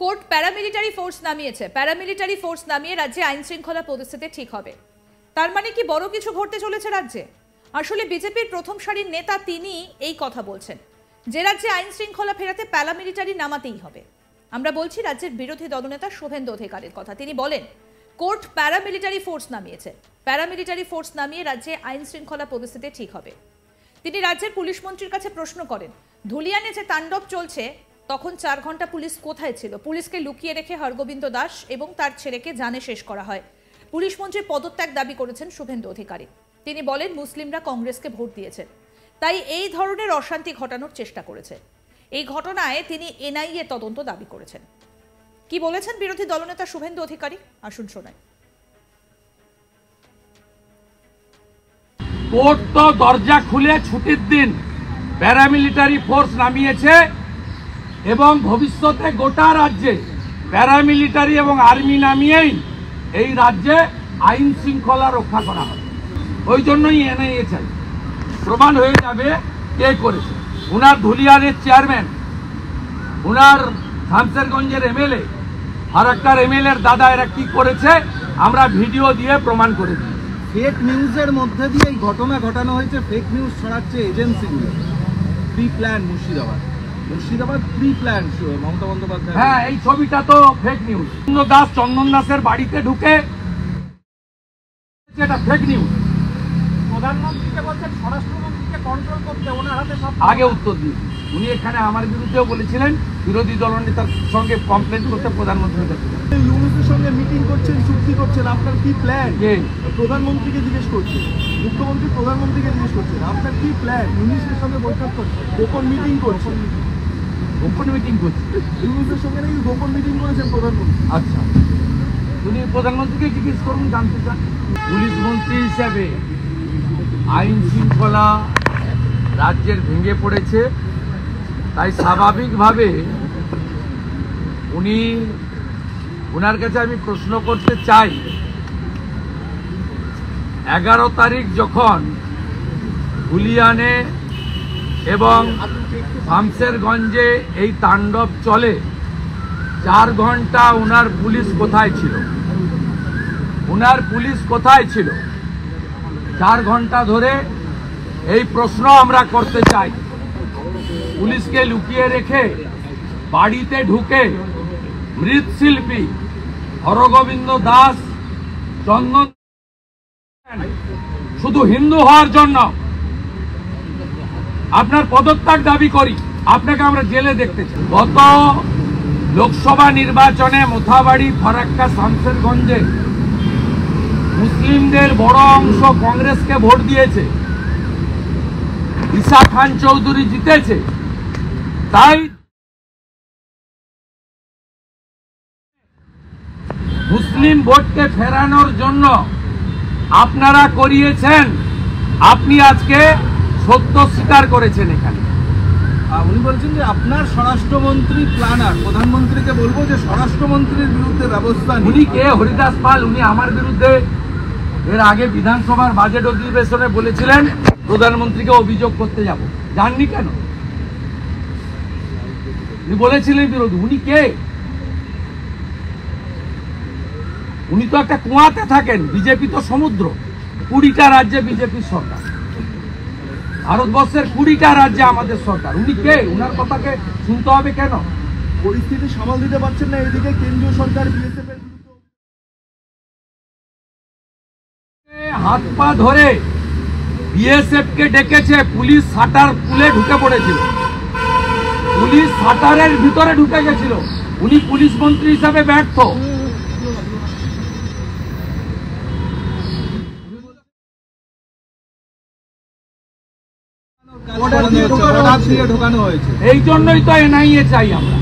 Court paramilitary force নামিয়েছে। Paramilitary force নামিয়ে রাজ্যে আইন শৃঙ্খলা পরিস্থিতি ঠিক হবে। তার মানে কি বড় কিছু ঘটতে চলেছে রাজ্যে? আসলে বিজেপির প্রথম সারির নেতা তিনি এই কথা বলছেন যে রাজ্যে আইন শৃঙ্খলা ফেরাতে প্যারামিলিটারি নামাতেই হবে। আমরা বলছি রাজ্যের বিরোধী দলনেতা শুভেন্দু অধিকারীর কথা। তিনি বলেন কোর্ট প্যারামিলিটারি ফোর্স নামিয়েছে, প্যারামিলিটারি ফোর্স নামিয়ে রাজ্যে আইন শৃঙ্খলা পরিস্থিতি ঠিক হবে। তিনি রাজ্যের পুলিশ মন্ত্রীর কাছে প্রশ্ন করেন, ধুলিয়ানে যে তাণ্ডব চলছে তখন 4 ঘন্টা পুলিশ কোথায় ছিল? পুলিশকে লুকিয়ে রেখে হরগোবিন্দ দাস এবং তার ছেলেকে জানে শেষ করা হয়। পুলিশ মন্ত্রী পদত্যাগ দাবি করেছেন শুভেন্দু অধিকারী। তিনি বলেন মুসলিমরা কংগ্রেসকে ভোট দিয়েছেন, তাই এই ধরনের অশান্তি ঘটানোর চেষ্টা করেছে। এই ঘটনায় তিনি এনআইএ তদন্ত দাবি করেছেন। কি বলেছেন বিরোধী দলনেতা শুভেন্দু অধিকারী, আসুন শোনাই। কোর্ট তো দরজা খুলে ছুটির দিন প্যারামিলিটারি ফোর্স নামিয়েছে এবং ভবিষ্যতে গোটা রাজ্যে প্যারামিলিটারি এবং আর্মি নামিয়েই এই রাজ্যে আইন শৃঙ্খলা রক্ষা করা হবে। ওই জন্যই এনআইএ চাই, প্রমাণ হয়ে যাবে কে করেছে। উনার ধুলিয়ানের চেয়ারম্যান, উনার শামসেরগঞ্জের এমএলএ, ফারাক্কার এমএলএর দাদা এরা কি করেছে আমরা ভিডিও দিয়ে প্রমাণ করে দিই। ফেক নিউজের মধ্যে দিয়ে এই ঘটনা ঘটানো হয়েছে। ফেক নিউজ ছড়াচ্ছে এজেন্সিগুলো। Pre plan Murshidabad pre plan Mamata Bandyopadhyay. হ্যাঁ, এই ছবিটা তো ফেক নিউজ। চন্দন দাসের বাড়িতে ঢুকে এটা ফেক নিউজ। প্রধানমন্ত্রীকে বলছেন স্বরাষ্ট্রমন্ত্রীকে কন্ট্রোল করতে, ওনার হাতে সব। আগে উত্তর দিন। উনি এখানে আমার বিরুদ্ধেও বলেছিলেন বিরোধী দলনেতার সঙ্গে কমপ্লেন করতে প্রধানমন্ত্রীর কাছে। ইউনুসের সঙ্গে মিটিং করছেন, চুক্তি করছেন, আপনার কি প্ল্যান? প্রধানমন্ত্রীকে জিজ্ঞেস করছেন, মুখ্যমন্ত্রী প্রধানমন্ত্রীকে জিজ্ঞেস করছেন আপনার কি প্ল্যান? ইউনুসের সঙ্গে বৈঠক করছেন, গোপন মিটিং করছেন। গোপন মিটিং করছেন ইউনুসের সঙ্গে নাকি গোপন মিটিং করেছেন প্রধানমন্ত্রী। আচ্ছা, উনি প্রধানমন্ত্রীকে জিজ্ঞেস করুন, জানতে চান। পুলিশ মন্ত্রী হিসাবে আইন শৃঙ্খলা রাজ্যের ভেঙে পড়েছে, তাই স্বাভাবিকভাবে ওনার কাছে আমি প্রশ্ন করতে চাই, 11 তারিখ যখন ধুলিয়ানে এবং শামসেরগঞ্জে এই তাণ্ডব চলে, 4 ঘন্টা ওনার পুলিশ কোথায় ছিল? 4 ঘন্টা ধরে এই প্রশ্ন আমরা করতে চাই। পুলিশকে লুকিয়ে রেখে বাড়িতে ঢুকে মৃৎশিল্পী হরগোবিন্দ দাস, চন্দন শুধু হিন্দু হওয়ার জন্য আপনার পদত্যাগ দাবি করি, আপনাকে আমরা জেলে দেখতে চাই। গত লোকসভা নির্বাচনে মোথাবাড়ি, ফারাক্কা, শামসেরগঞ্জে মুসলিমদের বড় অংশ কংগ্রেসকে ভোট দিয়েছে, ঈসা খান চৌধুরী জিতেছে। তাই মুসলিম ভোটকে ফেরানোর জন্য আপনারা করিয়েছেন, আপনি আজকে সত্য স্বীকার করেছেন। এখানে উনি বলছেন যে আপনার স্বরাষ্ট্রমন্ত্রী প্ল্যানার, প্রধানমন্ত্রীকে বলবো যে স্বরাষ্ট্রমন্ত্রীর বিরুদ্ধে ব্যবস্থা। উনি কে? হরিদাস পাল। উনি আমার বিরুদ্ধে এর আগে বিধানসভার বাজেট অধিবেশনে বলেছিলেন প্রধানমন্ত্রীকে অভিযোগ করতে যাব। জাননি কেন? উনি বলেছিলেন বিরোধী। উনি কে? উনি তো একটা কুয়াতে থাকেন। বিজেপি তো সমুদ্র। 20টা রাজ্যে বিজেপির সরকার, ভারতবর্ষের 20টা রাজ্যে আমাদের সরকার। উনি কে? উনার কথাকে শুনতে হবে কেন? পরিস্থিতি সামাল দিতে পারছেন না, এদিকে কেন্দ্রীয় সরকার বিএসএফ এর হাত পা ধরে বিএসএফ কে ডেকেছে। পুলিশ শাটার খুলে ঢুকে পড়েছিল, পুলিশ শাটারের ভিতরে ঢুকে গেছিল। উনি পুলিশ মন্ত্রী হিসাবে ব্যর্থ। এই জন্যই তো এনআইএ চাই আমরা।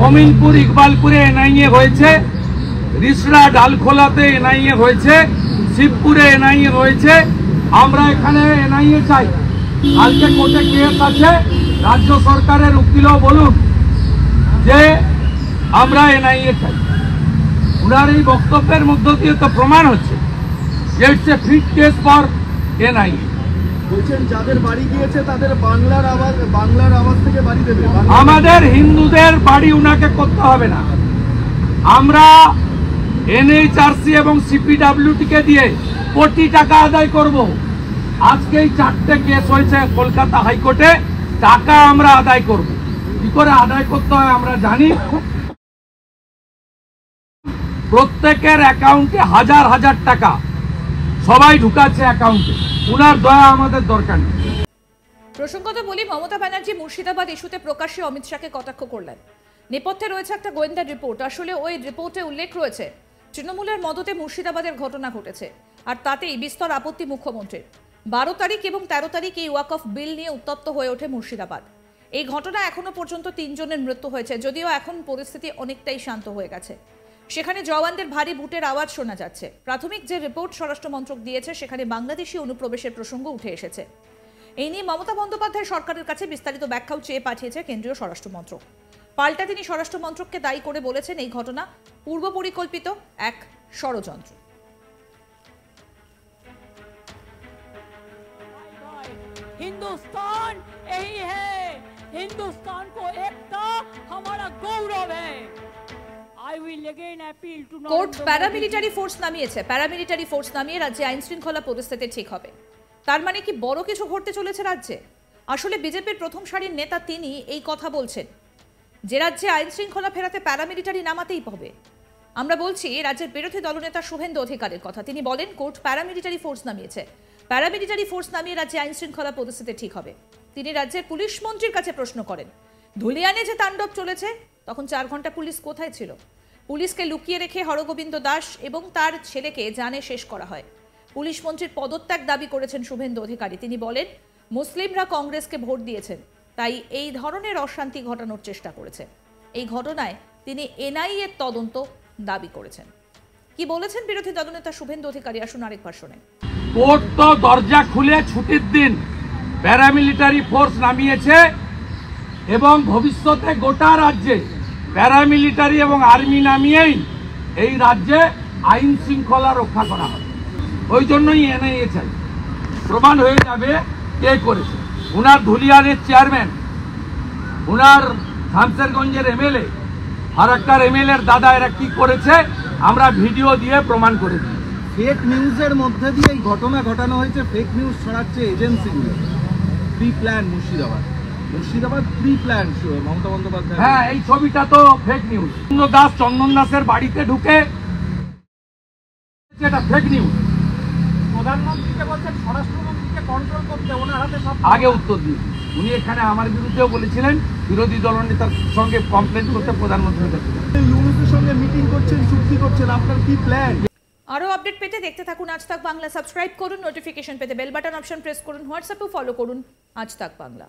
মমিনপুর, ইকবালপুরে এনআইএ হয়েছে, রিসড়া ডালখোলাতে এনআইএ হয়েছে, শিবপুরে এনআইএ হয়েছে। আমরা এখানে এনআইএ চাই। কালকে কোর্টে কেস আছে, রাজ্য সরকারের উকিলও বলুন যে আমরা এনআইএ চাই। উনার এই বক্তব্যের মধ্য দিয়ে তো প্রমাণ হচ্ছে যে it's a fit case for NIA. বলছেন যাদের বাড়ি গিয়েছে তাদের বাংলার আওয়াজ থেকে বাড়ি দেবে। আমাদের হিন্দুদের বাড়ি উনাকে করতে হবে না। আমরা এনএইচআরসি এবং সিপিডব্লিউটি কে দিয়ে কোটি টাকা আদায় করব। আজকেই 4টে কেস হয়েছে কলকাতা হাইকোর্টে, টাকা আমরা আদায় করব। কি করে আদায় করতে হয় আমরা জানি। প্রত্যেকের অ্যাকাউন্টে হাজার হাজার টাকা সবাই ঢুকাচ্ছে অ্যাকাউন্টে। উনার দয়া আমাদের দরকার নেই। প্রসঙ্গত বলি, মমতা ব্যানার্জি মুর্শিদাবাদ ইস্যুতে প্রকাশ্যে অমিত শাহকে কটাক্ষ করলেন। নেপথ্যে রয়েছে একটা গোয়েন্দা রিপোর্ট। আসলে ওই রিপোর্টে উল্লেখ রয়েছে তৃণমূলের মদতে মুর্শিদাবাদের ঘটনা ঘটেছে, আর তাতেই বিস্তর আপত্তি মুখ্যমন্ত্রীর। 12 তারিখ এবং 13 তারিখ এই ওয়াকফ বিল নিয়ে উত্তপ্ত হয়ে ওঠে মুর্শিদাবাদ। এই ঘটনা এখনো পর্যন্ত 3 জনের মৃত্যু হয়েছে, যদিও এখন পরিস্থিতি অনেকটাই শান্ত হয়ে গেছে। সেখানে জওয়ানদের ভারী বুটের আওয়াজ শোনা যাচ্ছে। প্রাথমিক যে রিপোর্ট স্বরাষ্ট্র মন্ত্রক দিয়েছে সেখানে বাংলাদেশি অনুপ্রবেশের প্রসঙ্গ উঠে এসেছে। এই নিয়ে মমতা বন্দ্যোপাধ্যায় সরকারের কাছে বিস্তারিত ব্যাখ্যাও চেয়ে পাঠিয়েছে কেন্দ্রীয় স্বরাষ্ট্র মন্ত্রক। পাল্টা তিনি স্বরাষ্ট্র মন্ত্রককে দায়ী করে বলেছেন এই ঘটনা পূর্ব পরিকল্পিত এক ষড়যন্ত্র। हिंदुस्तान यही है, हिंदुस्तान को एकता हमारा गौरव है। I will again appeal to court paramilitary force নামিয়েছে। প্যারামিলিটারি ফোর্স নামিয়ে রাজ্যে আইন শৃঙ্খলা পরিস্থিতি ঠিক হবে। তার মানে কি বড় কিছু ঘটতে চলেছে রাজ্যে? আসলে বিজেপির প্রথম সারির নেতা তিনি এই কথা বলছেন যে রাজ্যে আইন শৃঙ্খলা ফেরাতে প্যারামিলিটারি নামাতেই হবে। আমরা বলছি রাজ্যের বিরোধী দলনেতা শুভেন্দু অধিকারীর কথা। তিনি বলেন কোর্ট প্যারামিলিটারি ফোর্স নামিয়েছে। প্যারামিলিটারি ফোর্স নামিয়ে রাজ্যে আইন শৃঙ্খলা পরিস্থিতি ঠিক হবে। তিনি রাজ্যের পুলিশ মন্ত্রীর কাছে প্রশ্ন করেন, ধুলিয়ানে যে তাণ্ডব চলেছে তখন 4 ঘন্টা পুলিশ কোথায় ছিল? পুলিশকে লুকিয়ে রেখে হরগোবিন্দ দাস এবং তার ছেলেকে জানে শেষ করা হয়। পুলিশ মন্ত্রীর পদত্যাগ দাবি করেছেন শুভেন্দু অধিকারী। তিনি বলেন মুসলিমরা কংগ্রেসকে ভোট দিয়েছেন, তাই এই ধরনের অশান্তি ঘটানোর চেষ্টা করেছে। এই ঘটনায় তিনি এনআইএ এর তদন্ত দাবি করেছেন। কি বলেছেন বিরোধী দলনেতা শুভেন্দু অধিকারী, আসুন আরেকবার শোনেন। কোর্ট তো দরজা খুলে ছুটির দিন প্যারামিলিটারি ফোর্স নামিয়েছে এবং ভবিষ্যতে গোটা রাজ্যে প্যারামিলিটারি এবং আর্মি নামিয়েই এই রাজ্যে আইন শৃঙ্খলা রক্ষা করা হবে। ওই জন্যই এনআইএ চাই। প্রমাণ হয়ে যাবে কে করেছে। উনার ধুলিয়ানের চেয়ারম্যান, উনার শামসেরগঞ্জের এমএলএ, ফারাক্কার এমএলএর দাদা এরা কি করেছে আমরা ভিডিও দিয়ে প্রমাণ করে দিই। ফেক নিউজের মধ্যে দিয়ে এই ঘটনা ঘটানো হয়েছে। ফেক নিউজ ছড়াচ্ছে এজেন্সিগুলো। Pre plan Murshidabad pre plan Mamata Bandyopadhyay. হ্যাঁ, এই ছবিটা তো ফেক নিউজ। চন্দন দাসের বাড়িতে ঢুকে এটা ফেক নিউজ। প্রধানমন্ত্রীকে বলছেন স্বরাষ্ট্রমন্ত্রীকে কন্ট্রোল করতে, ওনার হাতে সব। আগে উত্তর দিই, উনি এখানে আমার বিরুদ্ধেও বলেছিলেন বিরোধী দলনেতার সঙ্গে কমপ্লেন করতে প্রধানমন্ত্রীর কাছে। ইউনুসের সঙ্গে মিটিং করছেন, চুক্তি করছেন, আপনার কি প্ল্যান? আরো আপডেট পেতে দেখতে থাকুন আজ তাক বাংলা। সাবস্ক্রাইব করুন, নোটিফিকেশন পেতে বেল বাটন অপশন প্রেস করুন, হোয়াটসঅ্যাপেও ফলো করুন আজ তাক বাংলা।